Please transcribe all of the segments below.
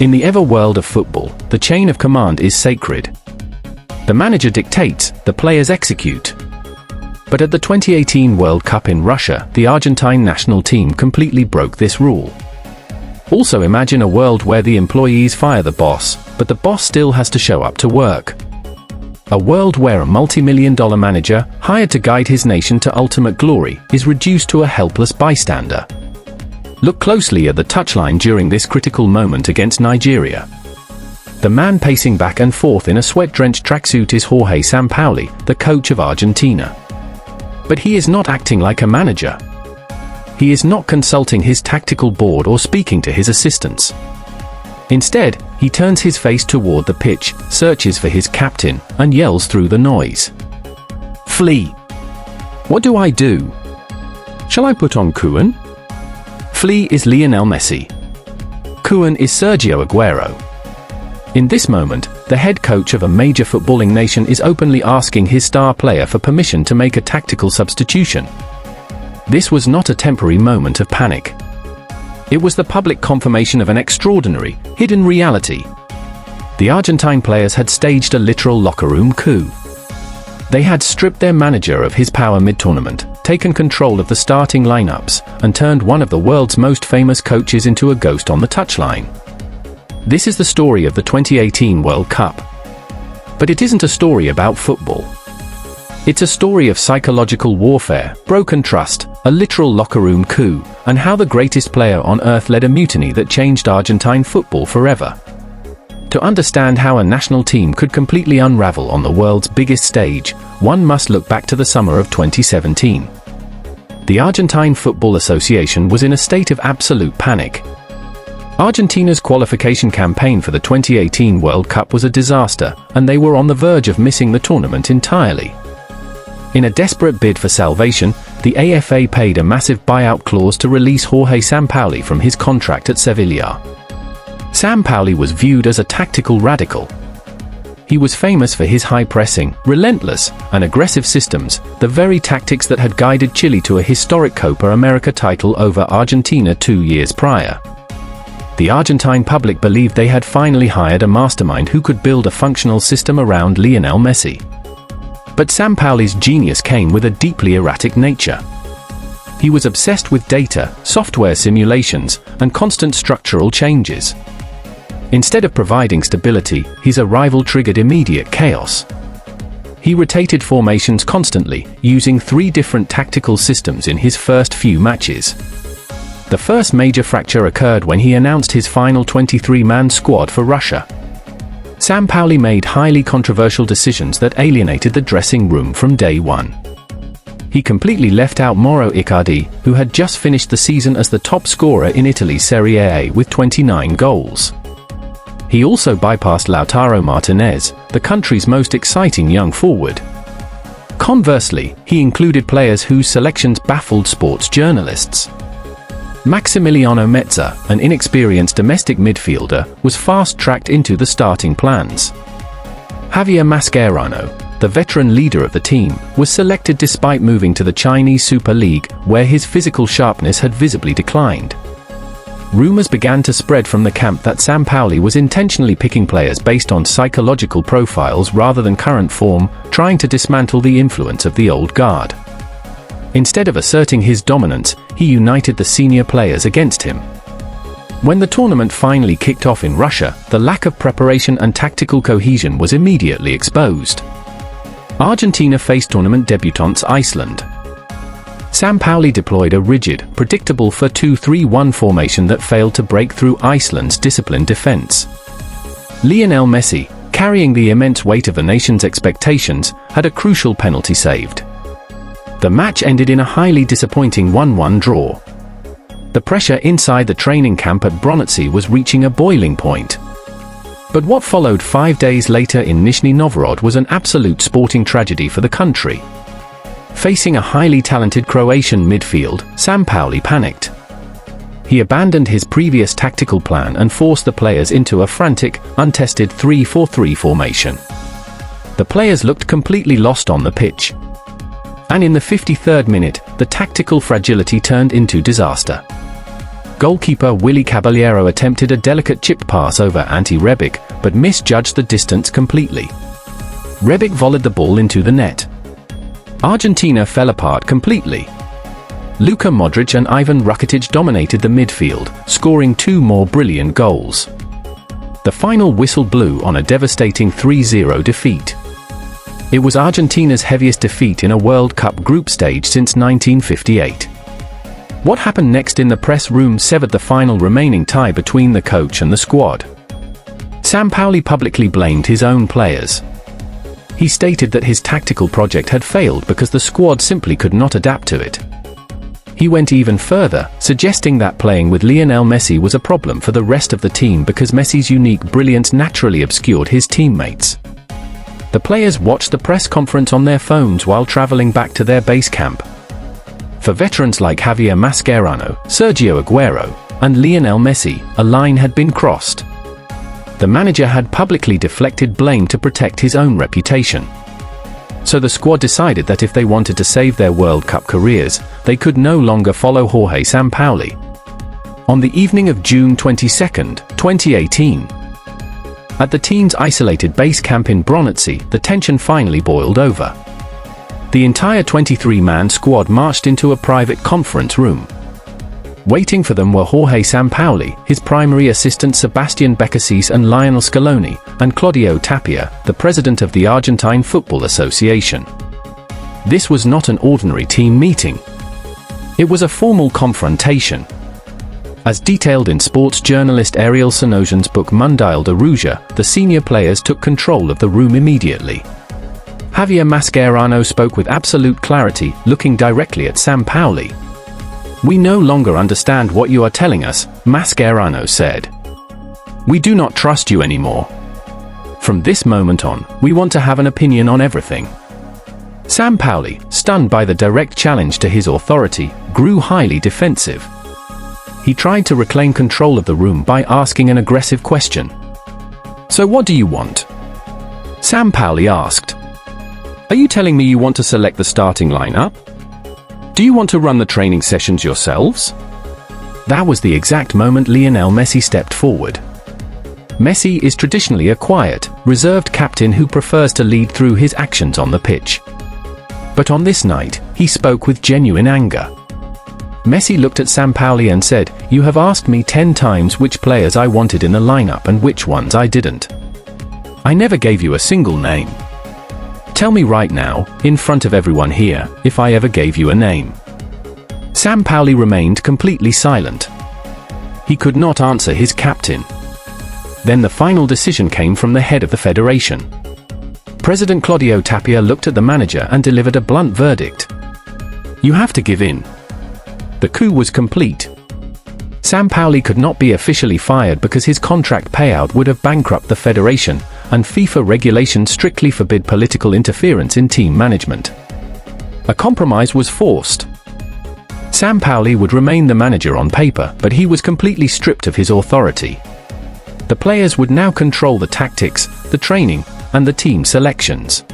In the ever world of football, the chain of command is sacred. The manager dictates, the players execute. But at the 2018 World Cup in Russia, the Argentine national team completely broke this rule. Also imagine a world where the employees fire the boss, but the boss still has to show up to work. A world where a multi-million-dollar manager, hired to guide his nation to ultimate glory, is reduced to a helpless bystander. Look closely at the touchline during this critical moment against Nigeria. The man pacing back and forth in a sweat-drenched tracksuit is Jorge Sampaoli, the coach of Argentina. But he is not acting like a manager. He is not consulting his tactical board or speaking to his assistants. Instead, he turns his face toward the pitch, searches for his captain, and yells through the noise. "Flee! What do I do? Shall I put on Koeman?" Flee is Lionel Messi. Koeman is Sergio Aguero. In this moment, the head coach of a major footballing nation is openly asking his star player for permission to make a tactical substitution. This was not a temporary moment of panic. It was the public confirmation of an extraordinary, hidden reality. The Argentine players had staged a literal locker room coup. They had stripped their manager of his power mid-tournament, taken control of the starting lineups, and turned one of the world's most famous coaches into a ghost on the touchline. This is the story of the 2018 World Cup. But it isn't a story about football. It's a story of psychological warfare, broken trust, a literal locker room coup, and how the greatest player on earth led a mutiny that changed Argentine football forever. To understand how a national team could completely unravel on the world's biggest stage, one must look back to the summer of 2017. The Argentine Football Association was in a state of absolute panic. Argentina's qualification campaign for the 2018 World Cup was a disaster, and they were on the verge of missing the tournament entirely. In a desperate bid for salvation, the AFA paid a massive buyout clause to release Jorge Sampaoli from his contract at Sevilla. Sampaoli was viewed as a tactical radical. He was famous for his high-pressing, relentless, and aggressive systems, the very tactics that had guided Chile to a historic Copa America title over Argentina 2 years prior. The Argentine public believed they had finally hired a mastermind who could build a functional system around Lionel Messi. But Sampaoli's genius came with a deeply erratic nature. He was obsessed with data, software simulations, and constant structural changes. Instead of providing stability, his arrival triggered immediate chaos. He rotated formations constantly, using 3 different tactical systems in his first few matches. The first major fracture occurred when he announced his final 23-man squad for Russia. Sampaoli made highly controversial decisions that alienated the dressing room from day one. He completely left out Mauro Icardi, who had just finished the season as the top scorer in Italy's Serie A with 29 goals. He also bypassed Lautaro Martinez, the country's most exciting young forward. Conversely, he included players whose selections baffled sports journalists. Maximiliano Metza, an inexperienced domestic midfielder, was fast-tracked into the starting plans. Javier Mascherano, the veteran leader of the team, was selected despite moving to the Chinese Super League, where his physical sharpness had visibly declined. Rumors began to spread from the camp that Sampaoli was intentionally picking players based on psychological profiles rather than current form, trying to dismantle the influence of the old guard. Instead of asserting his dominance, he united the senior players against him. When the tournament finally kicked off in Russia, the lack of preparation and tactical cohesion was immediately exposed. Argentina faced tournament debutants Iceland. Sampaoli deployed a rigid, predictable 4-2-3-1 formation that failed to break through Iceland's disciplined defense. Lionel Messi, carrying the immense weight of the nation's expectations, had a crucial penalty saved. The match ended in a highly disappointing 1-1 draw. The pressure inside the training camp at Bronnitsy was reaching a boiling point. But what followed 5 days later in Nizhny Novgorod was an absolute sporting tragedy for the country. Facing a highly talented Croatian midfield, Sampaoli panicked. He abandoned his previous tactical plan and forced the players into a frantic, untested 3-4-3 formation. The players looked completely lost on the pitch. And in the 53rd minute, the tactical fragility turned into disaster. Goalkeeper Willy Caballero attempted a delicate chipped pass over Ante Rebic, but misjudged the distance completely. Rebic volleyed the ball into the net. Argentina fell apart completely. Luka Modric and Ivan Rakitic dominated the midfield, scoring 2 more brilliant goals. The final whistle blew on a devastating 3-0 defeat. It was Argentina's heaviest defeat in a World Cup group stage since 1958. What happened next in the press room severed the final remaining tie between the coach and the squad. Sampaoli publicly blamed his own players. He stated that his tactical project had failed because the squad simply could not adapt to it. He went even further, suggesting that playing with Lionel Messi was a problem for the rest of the team because Messi's unique brilliance naturally obscured his teammates. The players watched the press conference on their phones while traveling back to their base camp. For veterans like Javier Mascherano, Sergio Aguero, and Lionel Messi, a line had been crossed. The manager had publicly deflected blame to protect his own reputation. So the squad decided that if they wanted to save their World Cup careers, they could no longer follow Jorge Sampaoli. On the evening of June 22, 2018, at the team's isolated base camp in Bronnitsy, the tension finally boiled over. The entire 23-man squad marched into a private conference room. Waiting for them were Jorge Sampaoli, his primary assistant Sebastian Becassis and Lionel Scaloni, and Claudio Tapia, the president of the Argentine Football Association. This was not an ordinary team meeting. It was a formal confrontation. As detailed in sports journalist Ariel Sanosian's book Mundial de Rouge, the senior players took control of the room immediately. Javier Mascherano spoke with absolute clarity, looking directly at Sampaoli. "We no longer understand what you are telling us," Mascherano said. "We do not trust you anymore. From this moment on, we want to have an opinion on everything." Sampaoli, stunned by the direct challenge to his authority, grew highly defensive. He tried to reclaim control of the room by asking an aggressive question. "So what do you want?" Sampaoli asked. "Are you telling me you want to select the starting lineup? Do you want to run the training sessions yourselves?" That was the exact moment Lionel Messi stepped forward. Messi is traditionally a quiet, reserved captain who prefers to lead through his actions on the pitch. But on this night, he spoke with genuine anger. Messi looked at Sampaoli and said, "You have asked me 10 times which players I wanted in the lineup and which ones I didn't. I never gave you a single name. Tell me right now, in front of everyone here, if I ever gave you a name." Sampaoli remained completely silent. He could not answer his captain. Then the final decision came from the head of the federation. President Claudio Tapia looked at the manager and delivered a blunt verdict. "You have to give in." The coup was complete. Sampaoli could not be officially fired because his contract payout would have bankrupted the federation, and FIFA regulations strictly forbid political interference in team management. A compromise was forced. Sampaoli would remain the manager on paper, but he was completely stripped of his authority. The players would now control the tactics, the training, and the team selections.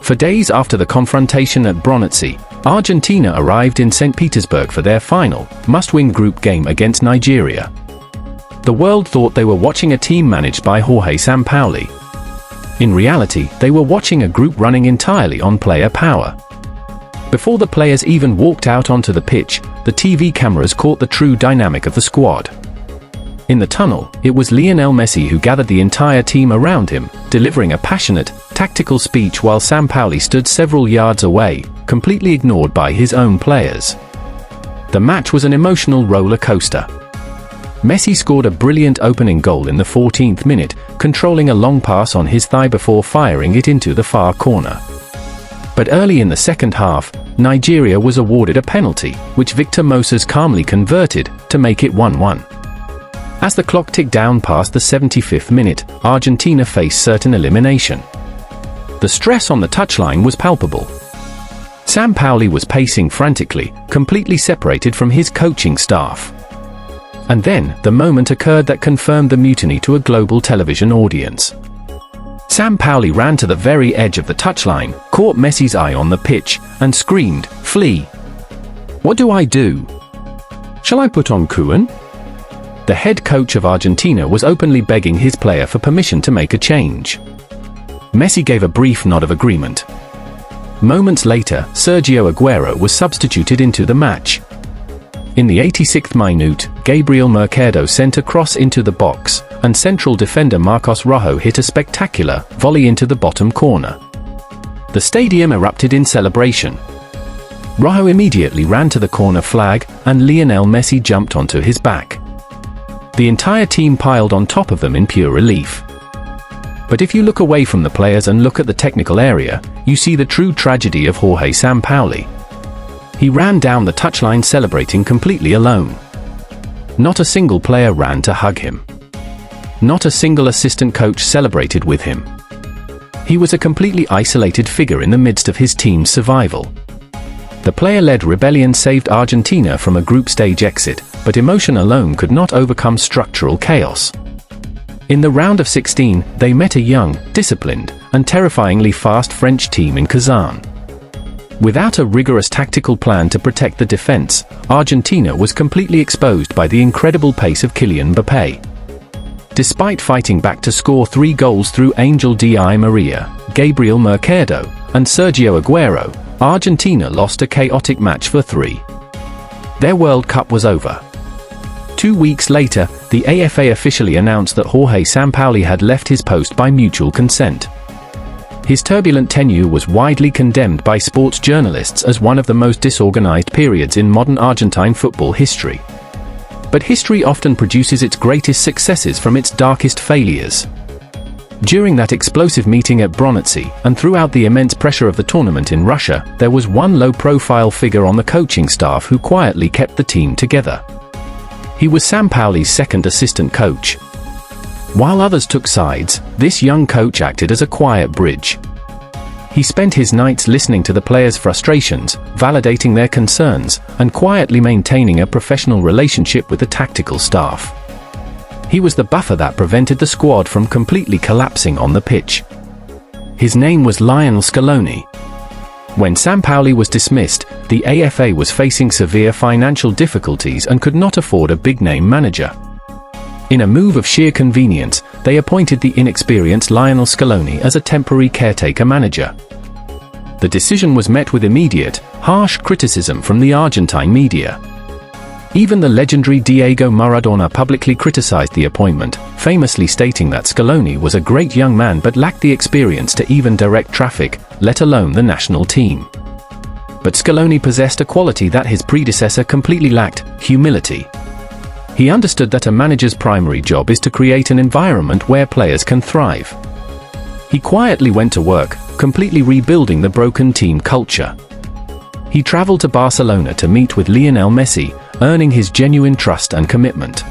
For days after the confrontation at Bronnitsy, Argentina arrived in St. Petersburg for their final, must-win group game against Nigeria. The world thought they were watching a team managed by Jorge Sampaoli. In reality, they were watching a group running entirely on player power. Before the players even walked out onto the pitch, the TV cameras caught the true dynamic of the squad. In the tunnel, it was Lionel Messi who gathered the entire team around him, delivering a passionate, tactical speech while Sampaoli stood several yards away, completely ignored by his own players. The match was an emotional roller coaster. Messi scored a brilliant opening goal in the 14th minute, controlling a long pass on his thigh before firing it into the far corner. But early in the second half, Nigeria was awarded a penalty, which Victor Moses calmly converted, to make it 1-1. As the clock ticked down past the 75th minute, Argentina faced certain elimination. The stress on the touchline was palpable. Sampaoli was pacing frantically, completely separated from his coaching staff. And then, the moment occurred that confirmed the mutiny to a global television audience. Sampaoli ran to the very edge of the touchline, caught Messi's eye on the pitch, and screamed, "Flee! What do I do?" Shall I put on Koeman? The head coach of Argentina was openly begging his player for permission to make a change. Messi gave a brief nod of agreement. Moments later, Sergio Aguero was substituted into the match. In the 86th minute, Gabriel Mercado sent a cross into the box, and central defender Marcos Rojo hit a spectacular volley into the bottom corner. The stadium erupted in celebration. Rojo immediately ran to the corner flag, and Lionel Messi jumped onto his back. The entire team piled on top of them in pure relief. But if you look away from the players and look at the technical area, you see the true tragedy of Jorge Sampaoli. He ran down the touchline celebrating completely alone. Not a single player ran to hug him. Not a single assistant coach celebrated with him. He was a completely isolated figure in the midst of his team's survival. The player-led rebellion saved Argentina from a group stage exit, but emotion alone could not overcome structural chaos. In the round of 16, they met a young, disciplined, and terrifyingly fast French team in Kazan. Without a rigorous tactical plan to protect the defense, Argentina was completely exposed by the incredible pace of Kylian Mbappé. Despite fighting back to score 3 goals through Angel Di Maria, Gabriel Mercado, and Sergio Aguero, Argentina lost a chaotic match for 3. Their World Cup was over. 2 weeks later, the AFA officially announced that Jorge Sampaoli had left his post by mutual consent. His turbulent tenure was widely condemned by sports journalists as one of the most disorganized periods in modern Argentine football history. But history often produces its greatest successes from its darkest failures. During that explosive meeting at Bronnitsy, and throughout the immense pressure of the tournament in Russia, there was one low-profile figure on the coaching staff who quietly kept the team together. He was Sampaoli's second assistant coach. While others took sides, this young coach acted as a quiet bridge. He spent his nights listening to the players' frustrations, validating their concerns, and quietly maintaining a professional relationship with the tactical staff. He was the buffer that prevented the squad from completely collapsing on the pitch. His name was Lionel Scaloni. When Sampaoli was dismissed, the AFA was facing severe financial difficulties and could not afford a big-name manager. In a move of sheer convenience, they appointed the inexperienced Lionel Scaloni as a temporary caretaker manager. The decision was met with immediate, harsh criticism from the Argentine media. Even the legendary Diego Maradona publicly criticized the appointment, famously stating that Scaloni was a great young man but lacked the experience to even direct traffic, let alone the national team. But Scaloni possessed a quality that his predecessor completely lacked: humility. He understood that a manager's primary job is to create an environment where players can thrive. He quietly went to work, completely rebuilding the broken team culture. He traveled to Barcelona to meet with Lionel Messi, earning his genuine trust and commitment.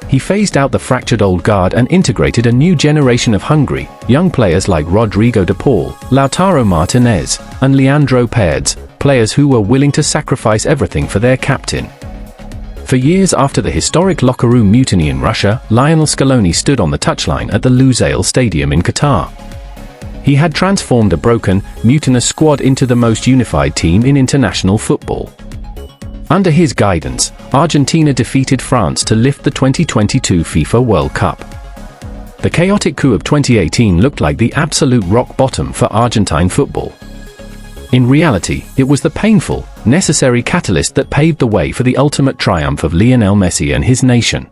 He phased out the fractured old guard and integrated a new generation of hungry, young players like Rodrigo de Paul, Lautaro Martinez, and Leandro Paredes, players who were willing to sacrifice everything for their captain. For years after the historic locker room mutiny in Russia, Lionel Scaloni stood on the touchline at the Lusail Stadium in Qatar. He had transformed a broken, mutinous squad into the most unified team in international football. Under his guidance, Argentina defeated France to lift the 2022 FIFA World Cup. The chaotic coup of 2018 looked like the absolute rock bottom for Argentine football. In reality, it was the painful, necessary catalyst that paved the way for the ultimate triumph of Lionel Messi and his nation.